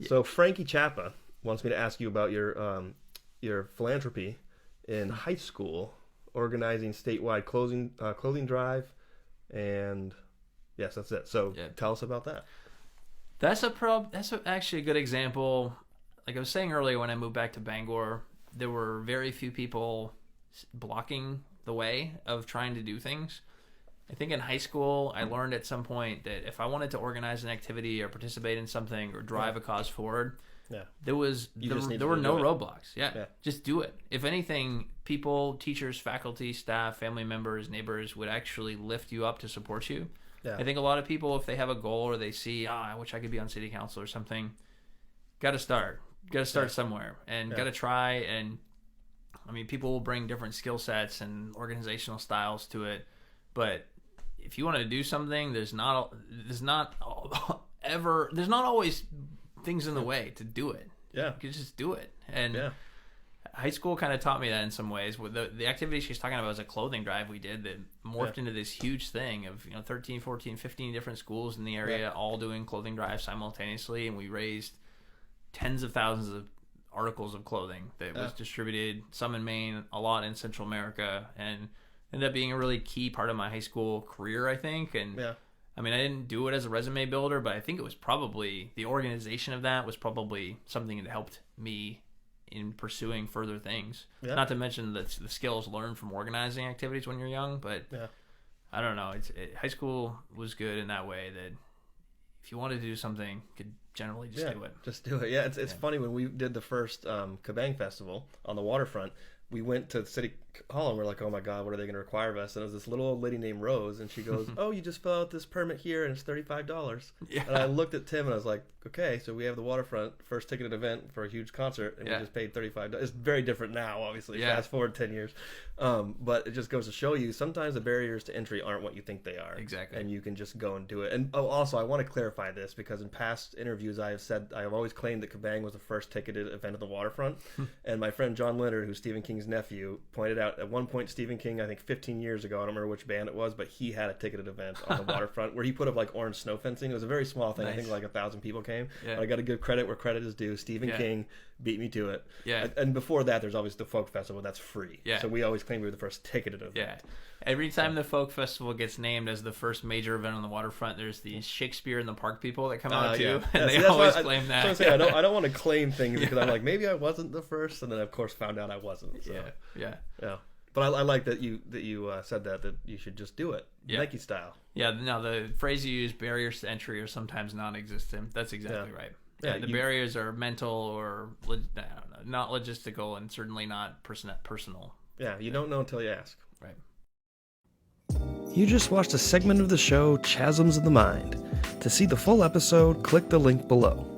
So Frankie Chappa wants me to ask you about your philanthropy in high school, organizing statewide clothing drive, and yes, that's it. So tell us about that. That's actually a good example. Like I was saying earlier, when I moved back to Bangor, there were very few people blocking the way of trying to do things. I think in high school, I learned at some point that if I wanted to organize an activity or participate in something or drive a cause forward, there were no roadblocks. Just do it. If anything, people, teachers, faculty, staff, family members, neighbors would actually lift you up to support you. I think a lot of people, if they have a goal or they see, I wish I could be on city council or something, got to start. Got to start somewhere and got to try. And I mean, people will bring different skill sets and organizational styles to it, but if you want to do something, there's not always things in the way to do it. You can just do it. And high school kind of taught me that in some ways. With the activity she's talking about was a clothing drive we did that morphed into this huge thing of 13, 14, 15 different schools in the area all doing clothing drives simultaneously, and we raised tens of thousands of articles of clothing that was distributed, some in Maine, a lot in Central America, and ended up being a really key part of my high school career, I think. And I mean, I didn't do it as a resume builder, but I think it was probably the organization of that was probably something that helped me in pursuing further things. Not to mention the skills learned from organizing activities when you're young, but I don't know. High school was good in that way that if you wanted to do something, you could generally just do it. Just do it. Yeah, it's funny when we did the first Kabang Festival on the waterfront. We went to City Hall and we're like, oh my God, what are they going to require of us? And it was this little old lady named Rose, and she goes, oh, you just fill out this permit here and it's $35. And I looked at Tim and I was like, okay, so we have the waterfront first ticketed event for a huge concert, and we just paid $35. It's very different now, obviously. Fast forward 10 years. But it just goes to show you sometimes the barriers to entry aren't what you think they are. Exactly. And you can just go and do it. And also, I want to clarify this because in past interviews I have always claimed that Kabang was the first ticketed event at the waterfront. And my friend John Leonard, who's Stephen King's nephew, pointed out at one point Stephen King, I think 15 years ago, I don't remember which band it was, but he had a ticketed event on the waterfront where he put up like orange snow fencing. It was a very small thing. Nice. I think like 1,000 people came. But I got to give credit where credit is due. Stephen King beat me to it. And before that, there's always the folk festival that's free. So we always claim we were the first ticketed event. Every time the folk festival gets named as the first major event on the waterfront, there's these Shakespeare in the Park people that come out too, and they always claim that. I don't want to claim things because I'm like, maybe I wasn't the first, and then of course found out I wasn't. So. Yeah. But I like that you said that you should just do it, Nike style. No, the phrase you use, barriers to entry, are sometimes non-existent. That's exactly right. The barriers are mental or not logistical, and certainly not personal. Yeah, you don't know until you ask. Right. You just watched a segment of the show Chasms of the Mind. To see the full episode, click the link below.